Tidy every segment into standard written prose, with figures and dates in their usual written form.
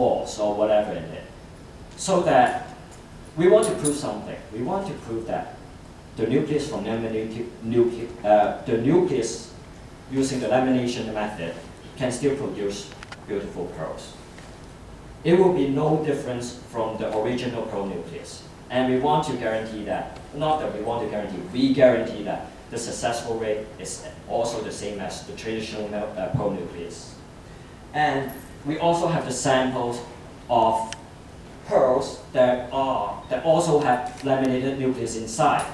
false or whatever in it. So that we want to prove something. We want to prove that the nucleus from the nucleus using the lamination method can still produce beautiful pearls. It will be no difference from the original pearl nucleus. And we want to guarantee that, not that we want to guarantee, we guarantee that the successful rate is also the same as the traditional pearl nucleus. And we also have the samples of pearls that also have laminated nucleus inside.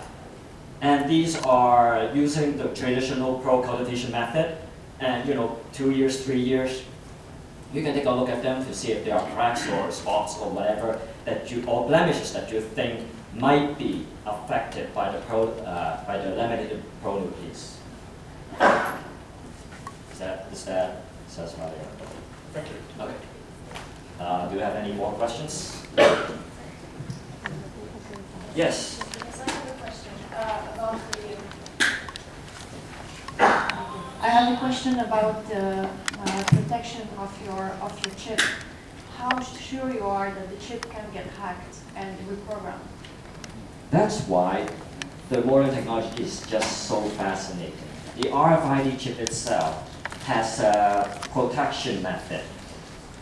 And these are using the traditional pearl cultivation method. And 2 years, 3 years, you can take a look at them to see if there are cracks or spots or whatever or blemishes that you think might be affected by the laminated pearl nucleus. Is that satisfying? Thank you. Okay. Do you have any more questions? Yes. Yes, I have a question about I have a question about the protection of your chip. How sure you are that the chip can get hacked and reprogrammed? That's why the modern technology is just so fascinating. The RFID chip itself has a protection method.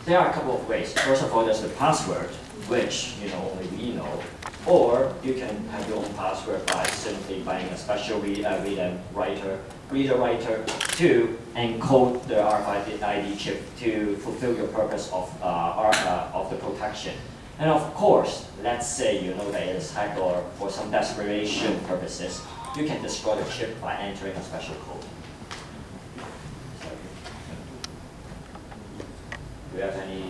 There are a couple of ways. First of all, there's the password, which only we know. Or you can have your own password by simply buying a special reader writer to encode the RFID chip to fulfill your purpose of the protection. And of course, let's say that it is hacked or for some desperation purposes, you can destroy the chip by entering a special code. Do you have any?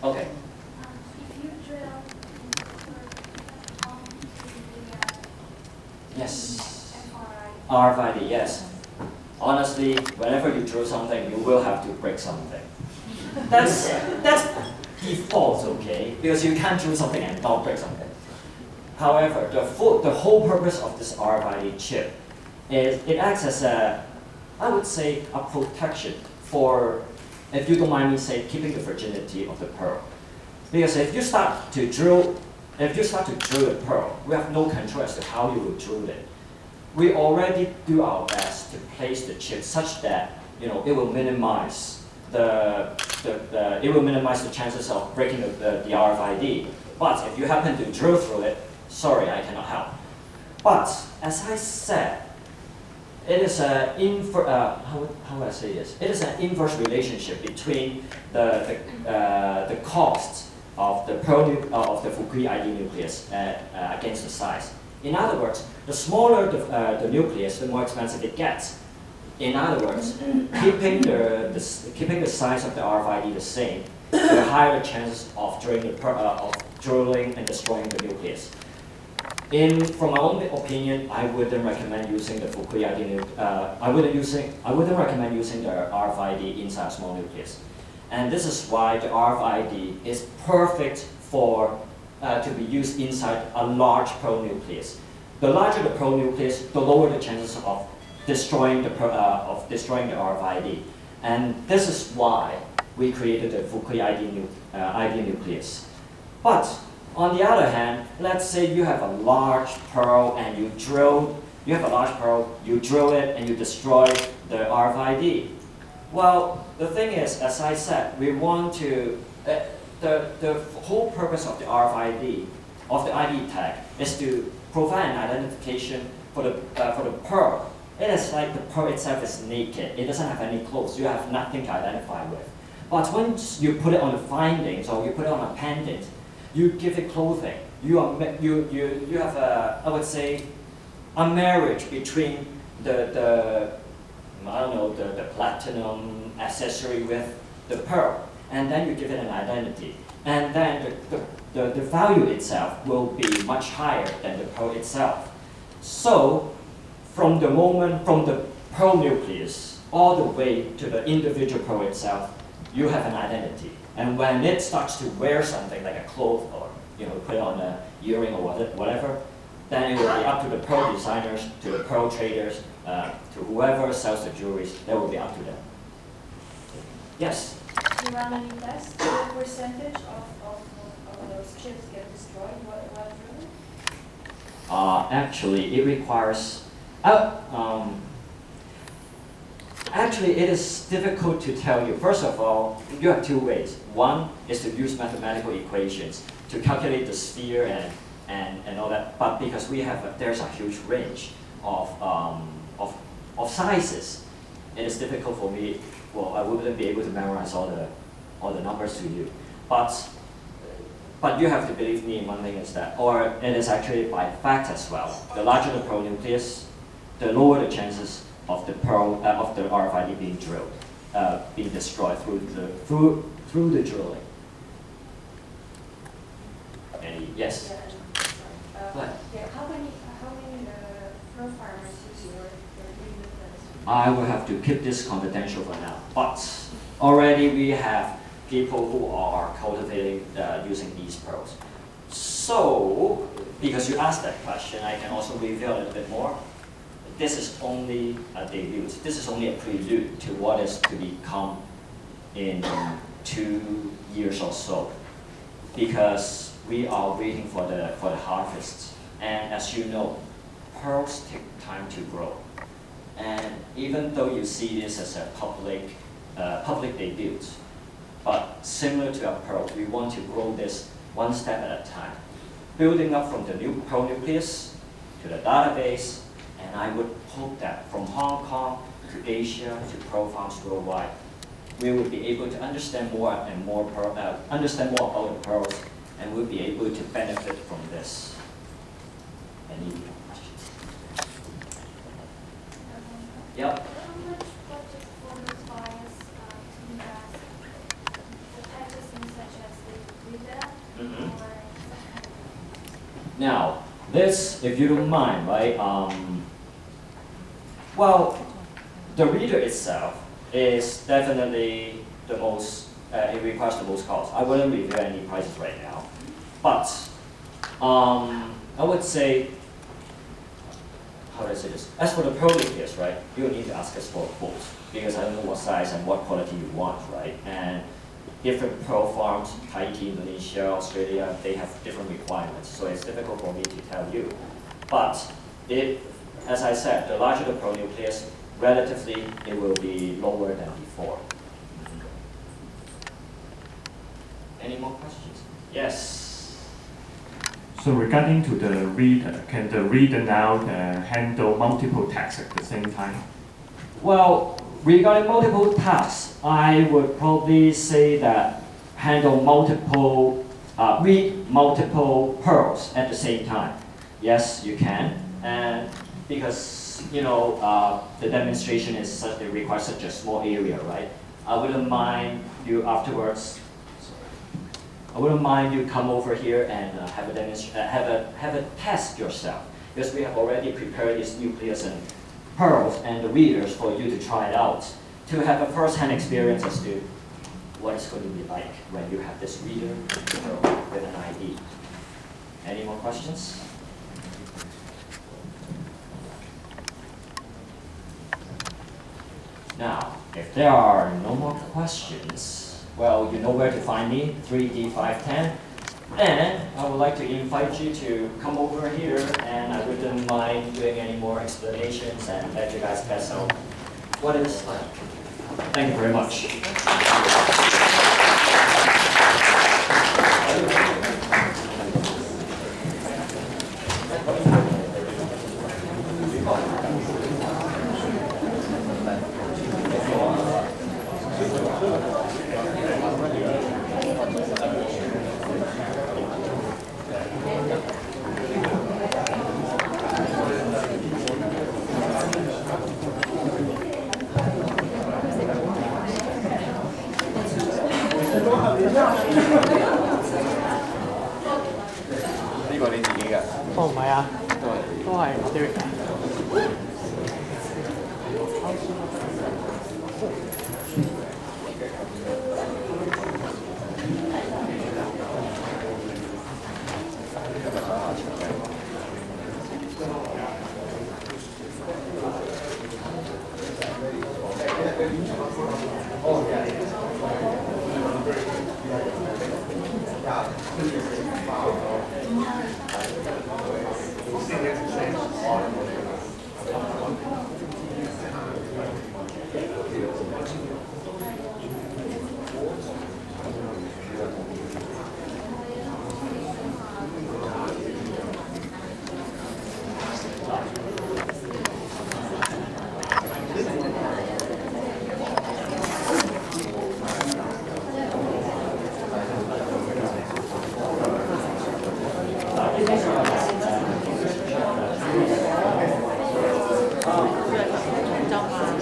Okay. If you drill Yes. MRI, RFID, yes. Honestly, whenever you drill something, you will have to break something. That's default, okay? Because you can't drill something and not break something. However, the whole purpose of this RFID chip is it acts as I would say, a protection for, if you don't mind me saying, keeping the virginity of the pearl. Because if you start to drill the pearl, we have no control as to how you will drill it. We already do our best to place the chip such that it will minimize the chances of breaking the RFID. But if you happen to drill through it, sorry, I cannot help. But as I said, it is how do I say this? It is an inverse relationship between the cost of the Fukui ID nucleus against the size. In other words, the smaller the nucleus, the more expensive it gets. In other words, keeping the size of the RFID the same, the higher the chances of drilling and destroying the nucleus. From my own opinion, I wouldn't recommend using the Fukui ID. I wouldn't recommend using the RFID inside a small nucleus, and this is why the RFID is perfect to be used inside a large pearl nucleus. The larger the pearl nucleus, the lower the chances of destroying the RFID, and this is why we created the Fukui ID nucleus. But on the other hand, let's say you have a large pearl and you drill it and you destroy the RFID. Well, the thing is, as I said, we want to, the whole purpose of the RFID, of the ID tag, is to provide an identification for the pearl. It is like the pearl itself is naked. It doesn't have any clothes. You have nothing to identify with. But once you put it on the findings or you put it on a pendant, you give it clothing. You have I would say, a marriage between the platinum accessory with the pearl, and then you give it an identity, and then the value itself will be much higher than the pearl itself. So, from the pearl nucleus all the way to the individual pearl itself, you have an identity. And when it starts to wear something like a cloth or put it on a earring or whatever, then it will be up to the pearl designers, to the pearl traders, to whoever sells the jewelry. That will be up to them. Yes? you run any tests, what percentage of those chips get destroyed while drilling? Actually, it requires. Actually, it is difficult to tell you. First of all, you have two ways. One is to use mathematical equations to calculate the sphere and all that. But because there's a huge range of sizes, it is difficult for me. Well, I wouldn't be able to memorize all the numbers to you. But you have to believe me in one thing is that, or it is actually by fact as well. The larger the pearl nucleus, the lower the chances of the RFID being drilled, being destroyed through the drilling. Yes. Yeah, Go ahead. yeah, how many pearl farmers use your nucleus? I will have to keep this confidential for now. But already we have people who are cultivating using these pearls. So, because you asked that question, I can also reveal a little bit more. This is only a debut. This is only a prelude to what is to become in 2 years or so, because we are waiting for the harvest. And as you know, pearls take time to grow. And even though you see this as a public debut, but similar to a pearl, we want to grow this one step at a time, building up from the pearl nucleus to the database. And I would hope that from Hong Kong to Asia to pearl farms worldwide, we will be able to understand more and more understand more about the pearls, and we'll be able to benefit from this. Any questions? Yep. How much budget for those buyers to invest the purchasing such as the reader Mhm. or Now, this, if you don't mind, right? Well, the reader itself is definitely the most, it requires the most cost. I wouldn't reveal any prices right now. But I would say, how do I say this? As for the pearl nucleus, right, you need to ask us for a quote, because I don't know what size and what quality you want, right? And different pearl farms, Tahiti, Indonesia, Australia, they have different requirements. So it's difficult for me to tell you. But as I said, the larger the pearl nucleus, relatively, it will be lower than before. Any more questions? Yes. So regarding to the reader, can the reader now handle multiple tasks at the same time? Well, regarding multiple tasks, I would probably say that handle read multiple pearls at the same time. Yes, you can. And because the demonstration is it requires such a small area, right? I wouldn't mind you afterwards. I wouldn't mind you come over here and have a test yourself, because we have already prepared this nucleus and pearls and the readers for you to try it out, to have a first-hand experience as to what it's going to be like when you have this reader pearl with an ID. Any more questions? Now, if there are no more questions, well, you know where to find me, 3D510. And I would like to invite you to come over here, and I wouldn't mind doing any more explanations and let you guys test out what it is like. Thank you very much.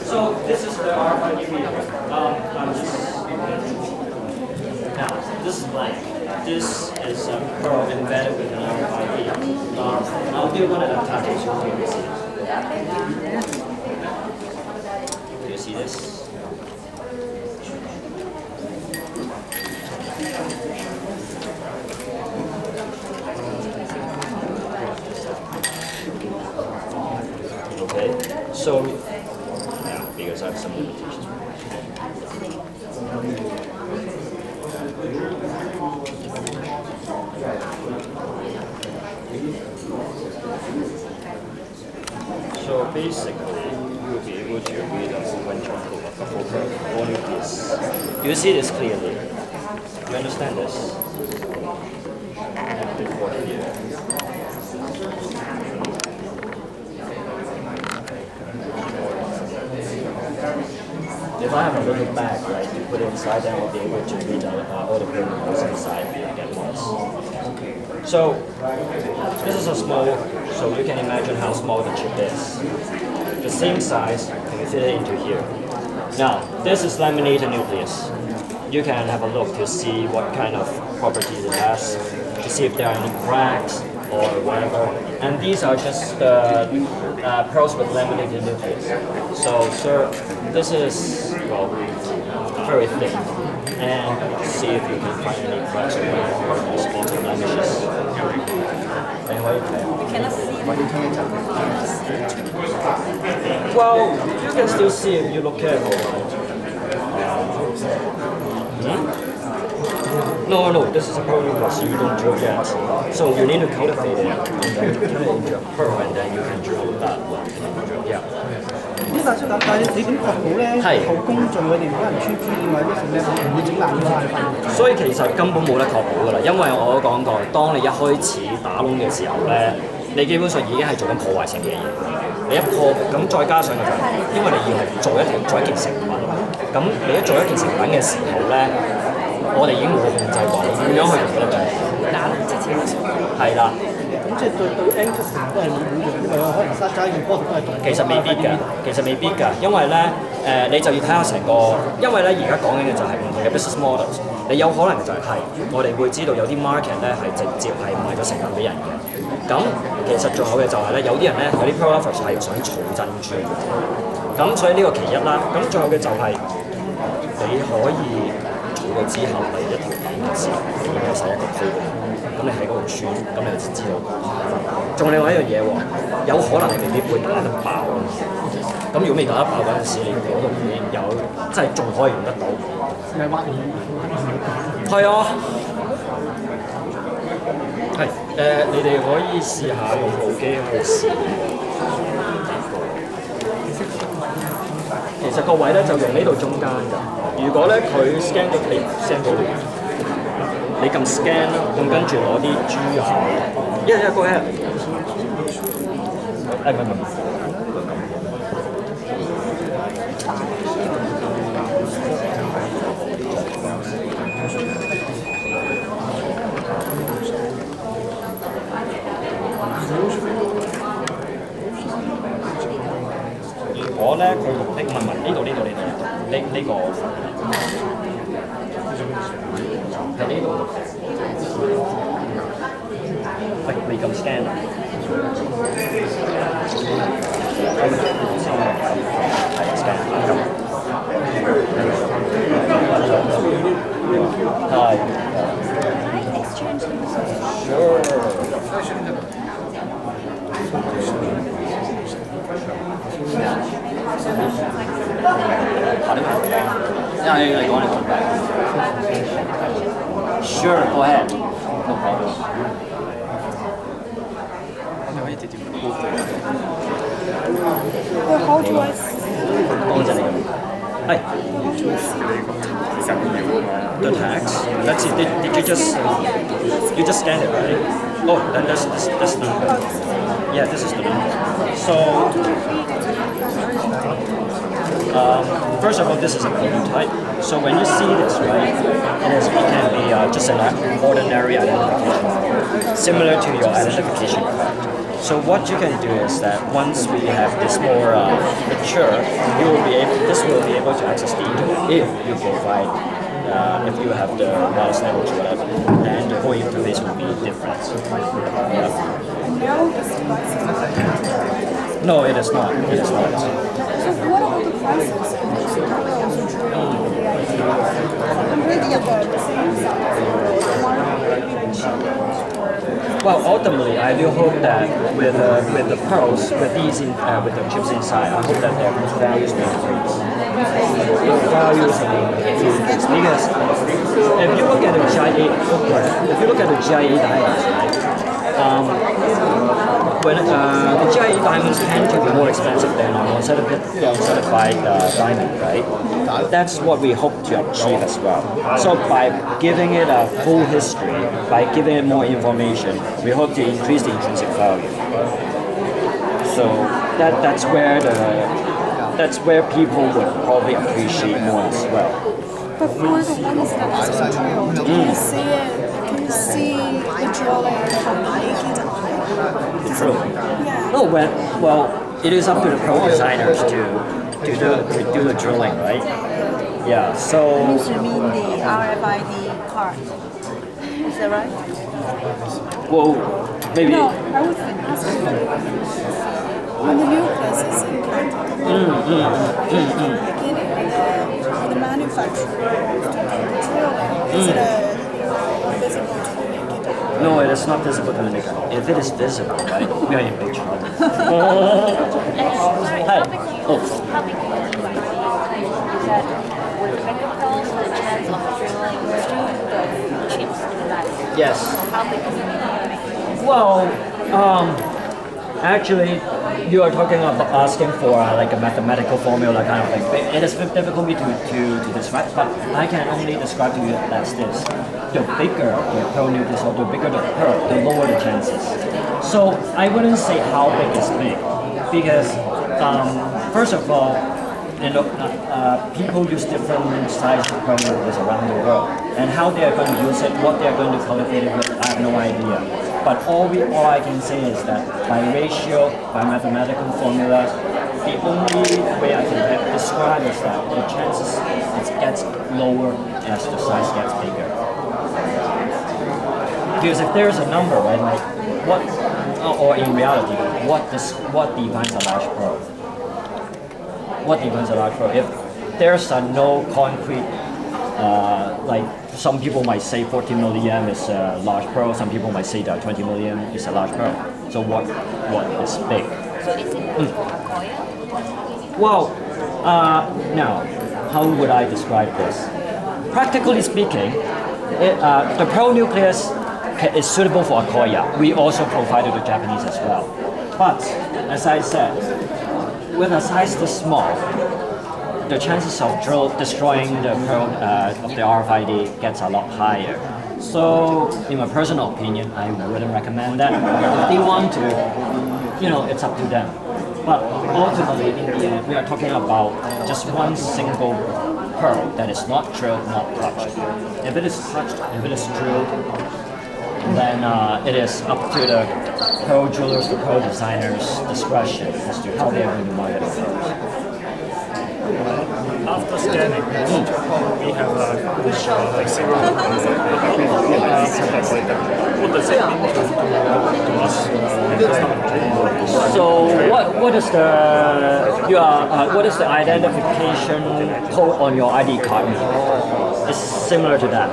So this is the RFID reader. Now, this is blank. This is a pearl embedded with an RFID. I'll do one at a time. Do you see this? Okay, so yeah, because I have some limitations. So basically, you will be able to read a whole bunch of all of this. Do you see this clearly? You understand this? If I have a little bag, right, to put it inside, then I'll be able to read all the protocols inside at once. So this is a small, so you can imagine how small the chip is. The same size, can you fit it into here? Now, this is laminated nucleus. You can have a look to see what kind of properties it has, to see if there are any cracks or whatever. And these are just pearls with laminated nucleus. So, sir, this is, well, very thick. And see if you can find any cracks or spots of blemishes. Well, you can still see if you look careful. No, this is a pearl nucleus, so you don't drill yet. So you need to cultivate it, and then turn it into a pearl, and then you can drill that one. Yeah. 但係你點確保咧？後工序佢哋唔可能穿珠或者成咧，唔會整爛咗塊。所以其實根本冇得確保㗎啦，因為我講過，當你一開始打窿嘅時候咧，你基本上已經係做緊破壞性嘅嘢。你一破咁再加上就係，因為你要係做一件成品，咁你一做一件成品嘅時候咧，我哋已經冇控制話你點樣去做得最打窿之前係啦。咁即係對 N 級成都係冇用，因為可能沙齋嘅波都係同。其實未必㗎，因為咧你就要睇下成個，因為咧而家講緊嘅就係唔同嘅 business models， 你有可能就係我哋會知道有啲 market 咧係直接係賣咗成品俾人嘅，咁其實仲有嘅就係咧有啲人咧有啲 pearl lovers 係想儲珍珠，咁所以呢個其一啦，咁仲有嘅就係你可以儲咗之後你一條片嘅時候，你有曬一個區。咁你喺嗰度穿，咁你就知道。仲有另外一樣嘢喎，有可能你未必會打得爆。咁如果未打得爆嗰陣時，你嗰度已經有，即係仲可以用得到。係挖完。係啊。係你哋可以試下用部機去試。其實個位咧就用呢度中間㗎。如果咧佢 scan 到你 send 到你。你撳 scan 啦，咁跟住攞啲珠啊，一個咧，唔係，如果咧佢目的唔係呢度，呢個。喺呢度，喂，未撳 scan 啊？係 scan 撳。係。Sure。你講。Sure, go ahead. No problem. How do I see? 多謝你。係。 How do I see? The tax. Let's see. Did you just scan it, right? Oh, then that's the number. Yeah, this is the number. So first of all, this is a prototype. So when you see this, right, it can be just an ordinary identification number, similar to your identification card. So what you can do is that once we have this more mature, this will be able to access the internet if you provide, if you have the wireless network or whatever, then the whole interface will be different. Yeah. Now this device is not. No, it is not. It is not. So what about the prices? I'm reading about the same size. Well, ultimately, I do hope that with the pearls, with the chips inside, I hope that their values will increase. The values will increase because if you look at the GIA diamonds, right? When the GIA diamonds tend to be more expensive than our certified diamond, right? That's what we hope to achieve as well. So by giving it a full history, by giving it more information, we hope to increase the intrinsic value. So that's where people would probably appreciate more as well. But for the ones that has been drilled, can you see it? Can you see the drilling from the naked eye? True. Yeah. No, well, it is up to the pro designers to do the drilling, right? Yeah. So. You mean the RFID card? Is that right? Well, maybe. No, I was asking when the nucleus is implanted in the beginning, the manufacturer drilling, is it visible to the naked eye? No, it is not visible to the naked eye. If it is visible, right, we are in big trouble. Hi. Oh. How big can the device be? Is that with micropulse, the chance of drilling through the chips in the device? Yes. How big can it be? Well, actually, you are talking about asking for like a mathematical formula kind of thing. It is difficult to describe, but I can only describe to you as this. The bigger the pearl nucleus or the bigger the pearl, the lower the chances. So I wouldn't say how big is big, because first of all, people use different sized pearl nucleus around the world, and how they are going to use it, what they are going to cultivate it with, I have no idea. But all I can say is that by ratio, by mathematical formulas, the only way I can describe is that the chances it gets lower as the size gets bigger. Because if there's a number, right, like what, or in reality, what defines a large pearl? What defines a large pearl? If there's no concrete, like some people might say 14 million is a large pearl, some people might say that 20 million is a large pearl. So what is big? So is it a Well, now, how would I describe this? Practically speaking, the pearl nucleus is suitable for Akoya. We also provided the Japanese as well. But, as I said, with a size this small, the chances of destroying the pearl of the RFID gets a lot higher. So, in my personal opinion, I wouldn't recommend that. If they want to, it's up to them. But ultimately, in the end, we are talking about just one single pearl that is not drilled, not touched. If it is touched, if it is drilled, then it is up to the pearl jewelers, the pearl designers' discretion as to how they are going to market it. After scanning, we have like zero what does it mean to us? So what is the identification code on your ID card? It's similar to that.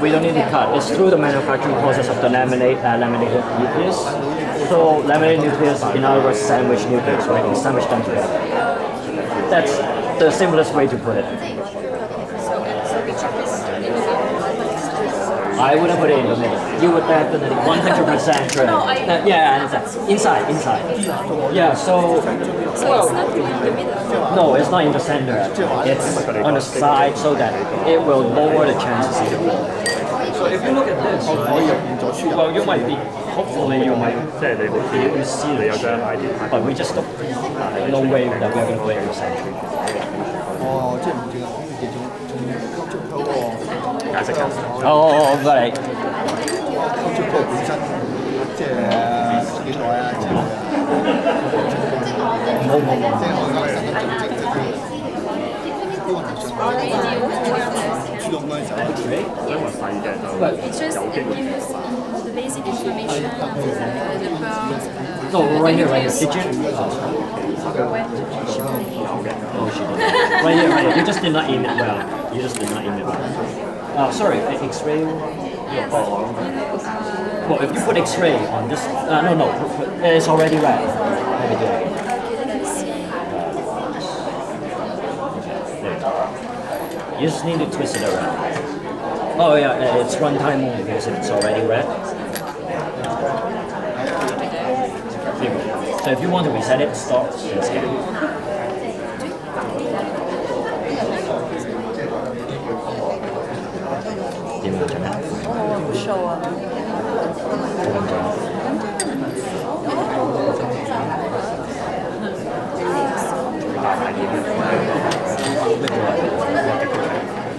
We don't need to cut. It's through the manufacturing process of the laminated nucleus. So laminated nucleus, in other words, sandwich nucleus, right? You sandwich them together. the simplest way to put it. I wouldn't put it in the middle. You would definitely 100% true. Yeah, I understand. Inside. Yeah, so well, no, it's not in the center. It's on the side so that it will lower the chances of the ball. So if you look at this, well, you might be, hopefully you might, you see the chip, but we just don't, no way that we're going to play in the center. 哦，即係唔知啊，其中構築嗰個解釋緊。哦，唔該你。構築嗰個本身即係幾耐啊？之類啊？冇，即係我講實質組織嗰啲都係上主動嗰陣時候，因為細嘅就有機會。The basic information, the pearls. No, right here. Did you? Right here. You just did not aim it well. Sorry, X-ray. Well, if you put X-ray on this, no, it's already red. Let me do it. You just need to twist it around. Oh yeah, it's runtime only because it's already red. So if you want to reset it, stop and scan. show 啊。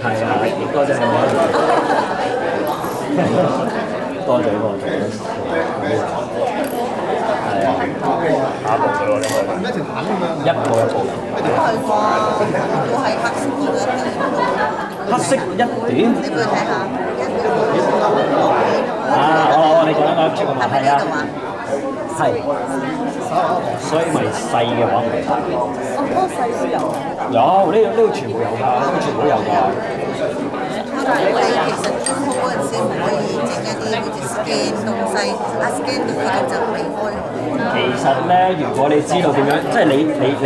係啊，多謝你。多謝多謝。係啊，下一步佢攞呢個。一條痕咁樣。一步一步。都係啩，都係黑色嗰一點。黑色一點。你俾佢睇下，啊，你講一個出個問題啊。係。所以咪細嘅話唔係大嘅。嗰個細都有。有，呢度全部有㗎，全部都有㗎。但係你其實中學嗰陣時唔可以整一啲好似 scan 東西，scan 到佢就避開。其實咧，如果你知道點樣，即係你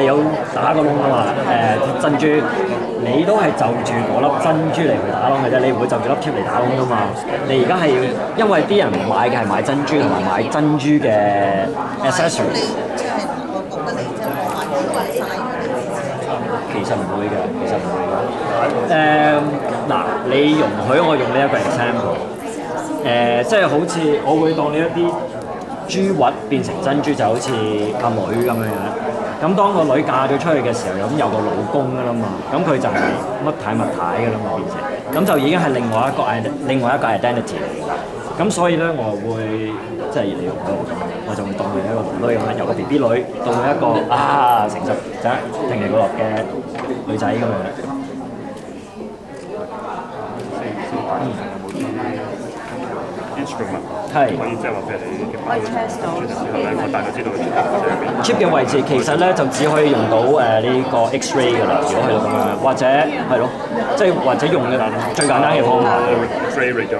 有打個窿啊嘛，珍珠，你都係就住嗰粒珍珠嚟去打窿嘅啫，你唔會就住粒 tip 嚟打窿噶嘛。你而家係因為啲人買嘅係買珍珠同埋買珍珠嘅 accessory。即係我覺得你即係我買啲貴晒嗰啲。其實唔會嘅，嗱，你容許我用呢一個 example，即係好似我會當你一啲珠核變成珍珠，就好似阿女咁樣樣。咁當個女嫁咗出去嘅時候，咁有個老公㗎啦嘛，咁佢就係乜太㗎啦嘛變成，咁就已經係另外一個 identity 嚟㗎。咁所以咧，我會即係你用到我就會當佢一個女咁樣，由個 BB 女到一個成熟仔停嚟個落嘅女仔咁樣。係。可以即係話俾你可以 test 到。我大概知道 chip 嘅位置其實咧就只可以用到呢個 X-ray 㗎啦，如果係咁樣，或者係咯，即係或者用嘅最簡單嘅方法。X-ray 咗。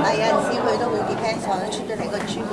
但係有陣時佢都會 depends on 出咗嚟個珠個